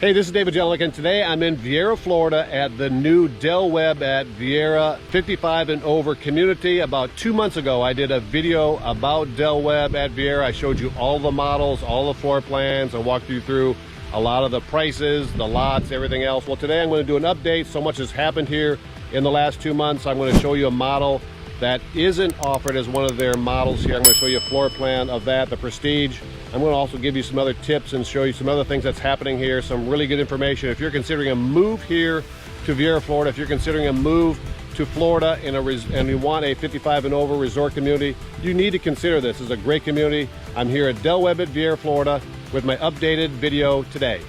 Hey, this is David Jellick, and today I'm in Viera, Florida at the new Del Webb at Viera 55 and over community. About 2 months ago, I did a video about Del Webb at Viera. I showed you all the models, all the floor plans. I walked you through a lot of the prices, the lots, everything else. Well, today I'm going to do an update. So much has happened here in the last 2 months. I'm going to show you a model that isn't offered as one of their models here. I'm going to show you a floor plan of that, the Prestige. I'm going to also give you some other tips and show you some other things that's happening here, some really good information. If you're considering a move here to Viera, Florida, if you're considering a move to Florida and you want a 55 and over resort community, you need to consider this. This is a great community. I'm here at Del Webb at Viera, Florida with my updated video today.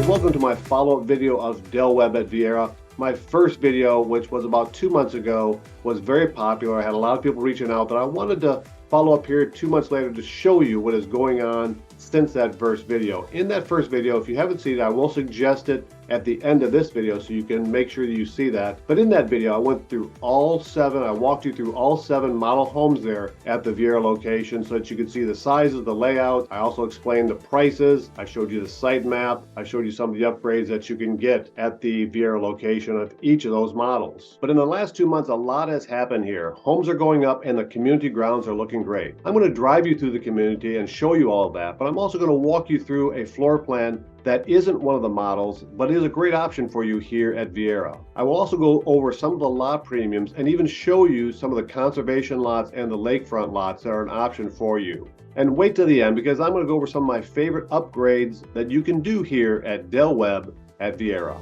Welcome to my follow-up video of Del Webb at Viera. My first video, which was about 2 months ago, was very popular. I had a lot of people reaching out, but I wanted to follow up here 2 months later to show you what is going on since that first video. In that first video, if you haven't seen it, I will suggest it at the end of this video so you can make sure that you see that. But in that video, I went through I walked you through all 7 model homes there at the Viera location so that you could see the sizes, the layout. I also explained the prices. I showed you the site map. I showed you some of the upgrades that you can get at the Viera location of each of those models. But in the last 2 months, a lot has happened here. Homes are going up and the community grounds are looking great. I'm going to drive you through the community and show you all of that, but I'm also going to walk you through a floor plan that isn't one of the models, but is a great option for you here at Viera. I will also go over some of the lot premiums and even show you some of the conservation lots and the lakefront lots that are an option for you. And wait till the end because I'm going to go over some of my favorite upgrades that you can do here at Del Webb at Viera.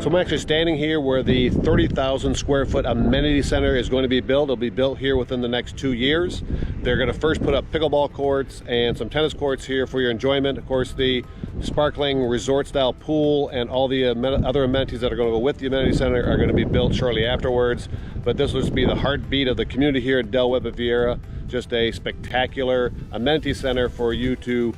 So I'm actually standing here where the 30,000 square foot amenity center is going to be built. It'll be built here within the next 2 years. They're going to first put up pickleball courts and some tennis courts here for your enjoyment. Of course, the sparkling resort style pool and all the other amenities that are going to go with the amenity center are going to be built shortly afterwards. But this will just be the heartbeat of the community here at Del Webb at Viera. Just a spectacular amenity center for you to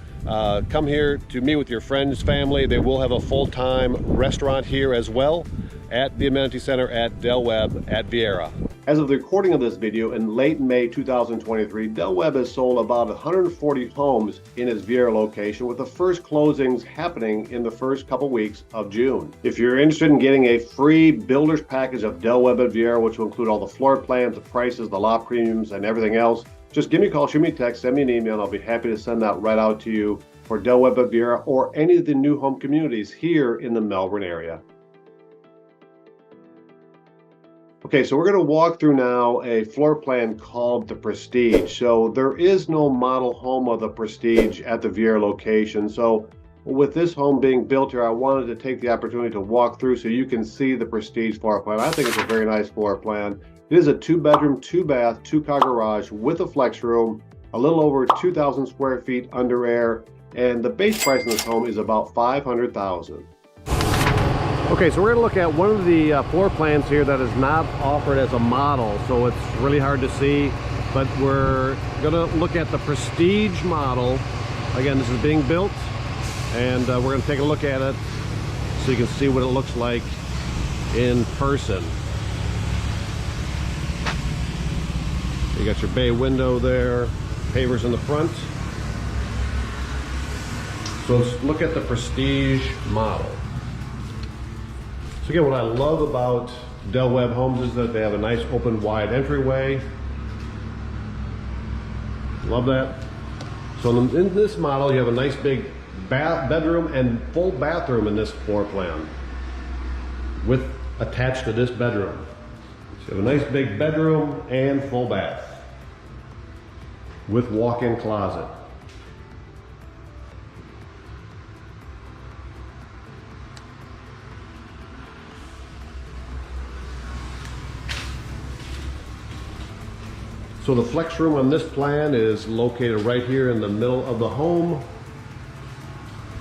come here to meet with your friends, family. They will have a full-time restaurant here as well at the amenity center at Del Webb at Viera. As of the recording of this video in late May 2023, Del Webb has sold about 140 homes in its Viera location, with the first closings happening in the first couple weeks of June. If you're interested in getting a free builder's package of Del Webb at Viera, which will include all the floor plans, the prices, the lot premiums, and everything else, just give me a call, shoot me a text, send me an email, and I'll be happy to send that right out to you for Del Webb at Viera or any of the new home communities here in the Melbourne area. Okay, so we're going to walk through now a floor plan called the Prestige. So there is no model home of the Prestige at the Viera location. So with this home being built here, I wanted to take the opportunity to walk through so you can see the Prestige floor plan. I think it's a very nice floor plan. It is a 2-bedroom, 2-bath, 2-car garage with a flex room, a little over 2,000 square feet under air, and the base price in this home is about $500,000. Okay, so we're going to look at one of the floor plans here that is not offered as a model, so it's really hard to see. but we're gonna look at the Prestige model. Again, this is being built, and we're gonna take a look at it so you can see what it looks like in person. You got your bay window there, pavers in the front. So let's look at the Prestige model. So again, what I love about Del Webb homes is that they have a nice open wide entryway. Love that. So in this model, you have a nice big bedroom and full bathroom in this floor plan with attached to this bedroom. So you have a nice big bedroom and full bath with walk-in closet. So the flex room on this plan is located right here in the middle of the home.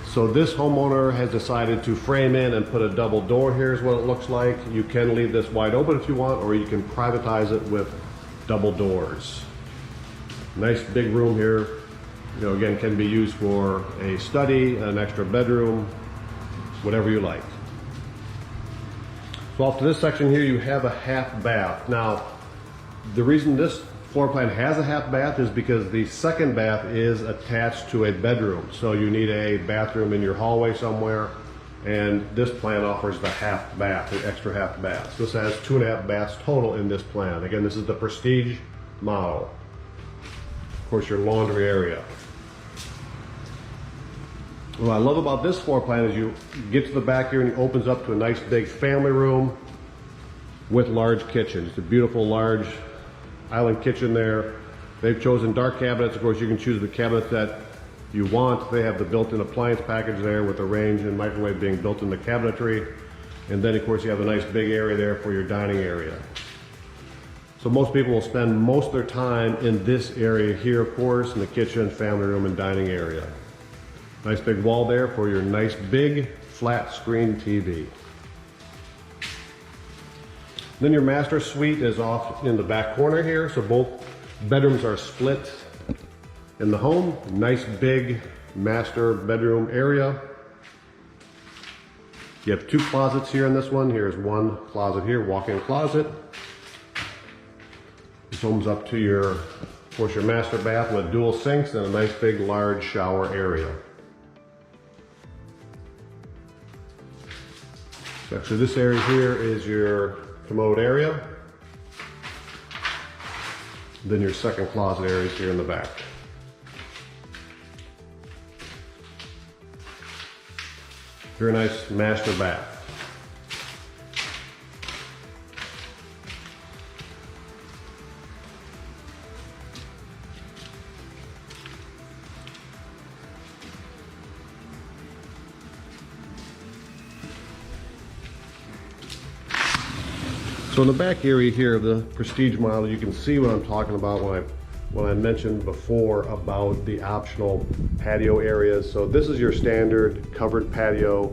So this homeowner has decided to frame in and put a double door. Here's what it looks like. You can leave this wide open if you want, or you can privatize it with double doors. Nice big room here. You know, again, can be used for a study, an extra bedroom, whatever you like. So off to this section here, you have a half bath. Now, the reason this floor plan has a half bath is because the second bath is attached to a bedroom. So you need a bathroom in your hallway somewhere, and this plan offers the half bath, the extra half bath. So this has 2.5 baths total in this plan. Again, this is the Prestige model. Of course, your laundry area. What I love about this floor plan is you get to the back here and it opens up to a nice big family room with large kitchen. It's a beautiful large island kitchen there. They've chosen dark cabinets. Of course, you can choose the cabinet that you want. They have the built-in appliance package there with the range and microwave being built in the cabinetry. And then, of course, you have a nice big area there for your dining area. So most people will spend most of their time in this area here, of course, in the kitchen, family room, and dining area. Nice big wall there for your nice big flat screen TV. Then your master suite is off in the back corner here. So both bedrooms are split in the home. Nice big master bedroom area. You have 2 closets here in this one. Here's one closet here, walk-in closet. This opens up to your, of course, your master bath with dual sinks and a nice big large shower area. So actually this area here is your commode area. Then your second closet area is here in the back. Very nice master bath. So in the back area here of the Prestige model, you can see what I'm talking about when I mentioned before about the optional patio areas. So this is your standard covered patio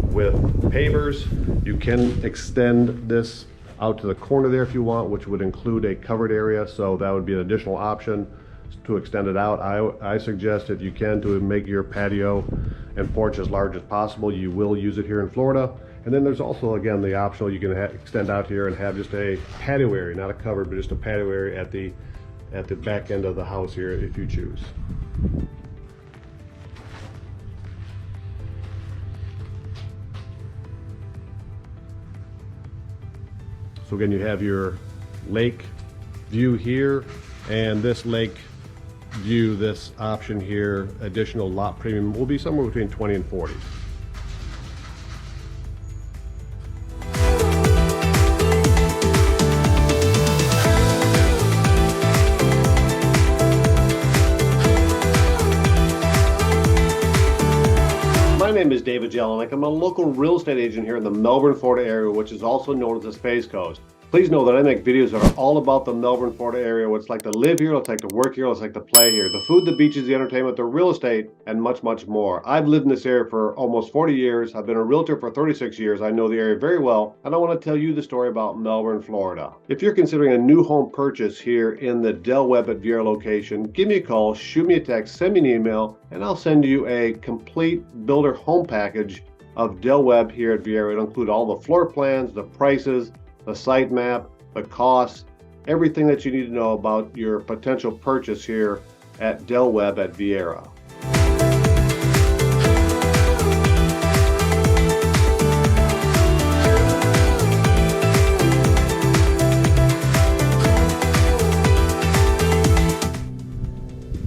with pavers. You can extend this out to the corner there if you want, which would include a covered area. So that would be an additional option to extend it out. I suggest if you can to make your patio and porch as large as possible. You will use it here in Florida. And then there's also, again, the optional, you can extend out here and have just a patio area, not a covered, but just a patio area at the back end of the house here if you choose. So again, you have your lake view here, and this lake view, this option here, additional lot premium will be somewhere between 20 and 40. My name is David Jelinek. I'm a local real estate agent here in the Melbourne, Florida area, which is also known as the Space Coast. Please know that I make videos that are all about the Melbourne, Florida area, what it's like to live here, what it's like to work here, what it's like to play here, the food, the beaches, the entertainment, the real estate, and much, much more. I've lived in this area for almost 40 years. I've been a realtor for 36 years. I know the area very well, and I want to tell you the story about Melbourne, Florida. If you're considering a new home purchase here in the Del Webb at Viera location, give me a call, shoot me a text, send me an email, and I'll send you a complete builder home package of Del Webb here at Viera. It'll include all the floor plans, the prices, the site map, the costs, everything that you need to know about your potential purchase here at Del Webb at Viera.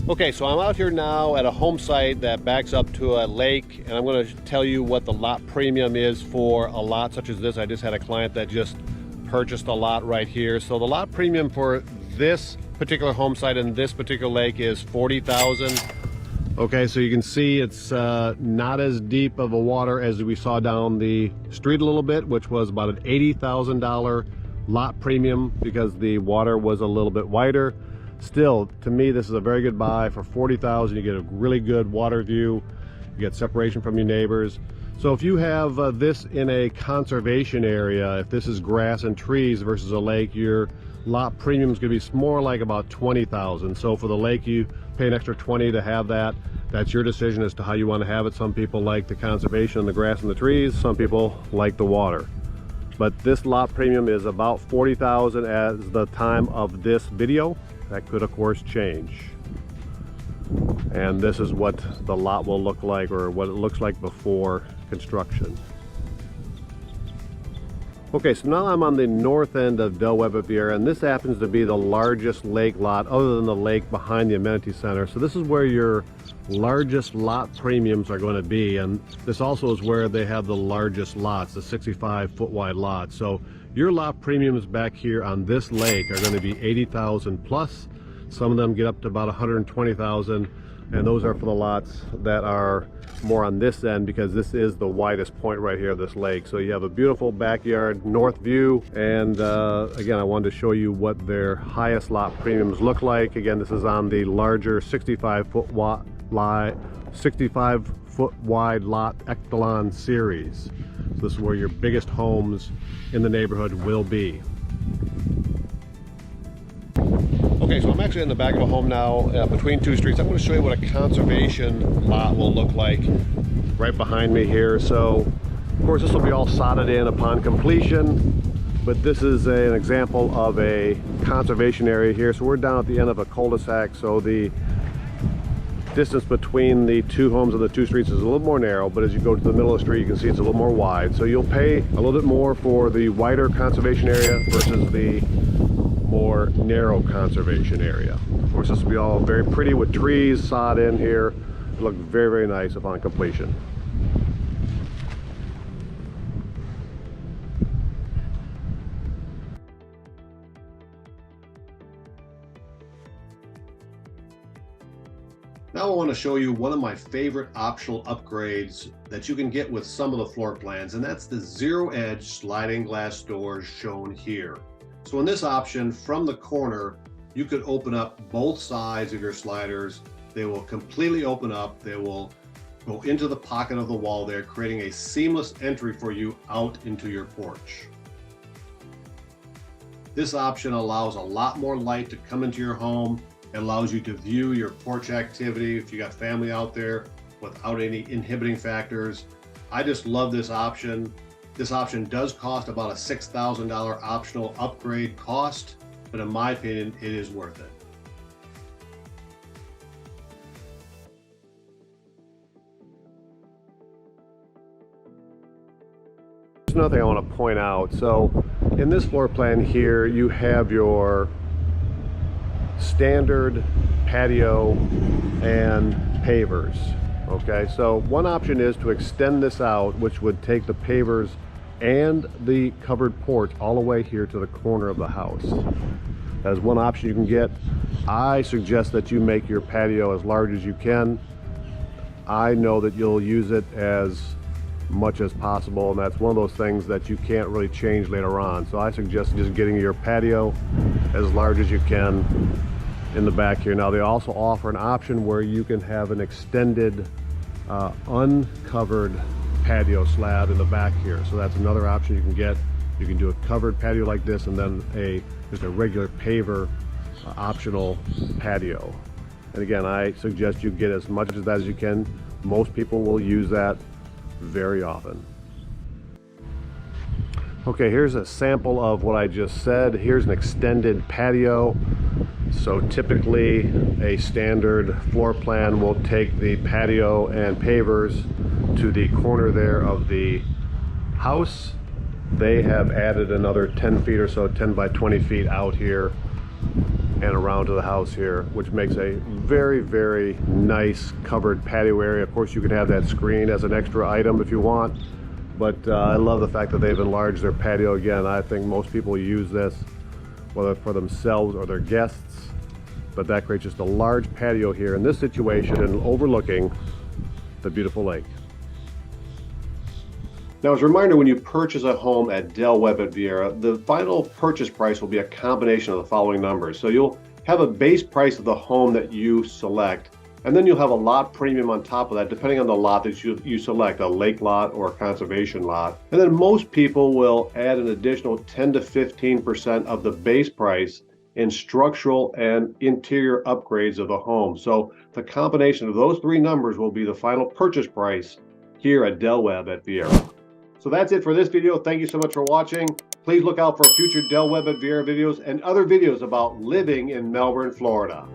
Okay, so I'm out here now at a home site that backs up to a lake, and I'm going to tell you what the lot premium is for a lot such as this. I just had a client that just purchased a lot right here. So the lot premium for this particular home site and this particular lake is $40,000. Okay, so you can see it's not as deep of a water as we saw down the street a little bit, which was about an $80,000 lot premium because the water was a little bit wider. Still, to me, this is a very good buy for $40,000. You get a really good water view, you get separation from your neighbors. So if you have this in a conservation area, if this is grass and trees versus a lake, your lot premium is going to be more like about $20,000. So for the lake, you pay an extra $20 to have that. That's your decision as to how you want to have it. Some people like the conservation and the grass and the trees. Some people like the water. But this lot premium is about $40,000 as the time of this video. That could, of course, change. And this is what the lot will look like, or what it looks like before construction. Okay, so now I'm on the north end of Del Webb at Viera, and this happens to be the largest lake lot other than the lake behind the amenity center. So this is where your largest lot premiums are going to be, and this also is where they have the largest lots, the 65-foot wide lots. So your lot premiums back here on this lake are going to be $80,000 plus. Some of them get up to about $120,000, and those are for the lots that are more on this end because this is the widest point right here of this lake. So you have a beautiful backyard north view, and again, I wanted to show you what their highest lot premiums look like. Again, this is on the larger 65-foot wide lot Echelon series. So this is where your biggest homes in the neighborhood will be. Okay, so I'm actually in the back of a home now between two streets. I'm going to show you what a conservation lot will look like right behind me here. So, of course, this will be all sodded in upon completion, but this is an example of a conservation area here. So we're down at the end of a cul-de-sac, so the distance between the two homes and the two streets is a little more narrow, but as you go to the middle of the street, you can see it's a little more wide. So you'll pay a little bit more for the wider conservation area versus the more narrow conservation area. Of course, this will be all very pretty with trees sod in here. It'll look very, very nice upon completion. Now I want to show you one of my favorite optional upgrades that you can get with some of the floor plans, and that's the zero edge sliding glass doors shown here. So in this option, from the corner, you could open up both sides of your sliders. They will completely open up. They will go into the pocket of the wall there, creating a seamless entry for you out into your porch. This option allows a lot more light to come into your home. It allows you to view your porch activity if you got family out there without any inhibiting factors. I just love this option. This option does cost about a $6,000 optional upgrade cost, but in my opinion, it is worth it. There's another thing I want to point out. So in this floor plan here, you have your standard patio and pavers. Okay, so one option is to extend this out, which would take the pavers and the covered porch all the way here to the corner of the house. That's one option you can get. I suggest that you make your patio as large as you can. I know that you'll use it as much as possible, and that's one of those things that you can't really change later on. So I suggest just getting your patio as large as you can in the back here. Now they also offer an option where you can have an extended uncovered patio slab in the back here. So that's another option you can get. You can do a covered patio like this, and then just a regular paver optional patio. And again, I suggest you get as much of that as you can. Most people will use that very often. Okay, here's a sample of what I just said. Here's an extended patio. So typically a standard floor plan will take the patio and pavers to the corner there of the house. They have added another 10 feet or so, 10 by 20 feet out here and around to the house here, which makes a very, very nice covered patio area. Of course, you can have that screen as an extra item if you want, but I love the fact that they've enlarged their patio again. I think most people use this, whether for themselves or their guests, but that creates just a large patio here in this situation and overlooking the beautiful lake. Now, as a reminder, when you purchase a home at Del Webb at Viera, the final purchase price will be a combination of the following numbers. So you'll have a base price of the home that you select, and then you'll have a lot premium on top of that, depending on the lot that you select, a lake lot or a conservation lot. And then most people will add an additional 10 to 15% of the base price in structural and interior upgrades of the home. So the combination of those three numbers will be the final purchase price here at Del Webb at Viera. So that's it for this video. Thank you so much for watching. Please look out for future Del Webb at Viera videos and other videos about living in Melbourne, Florida.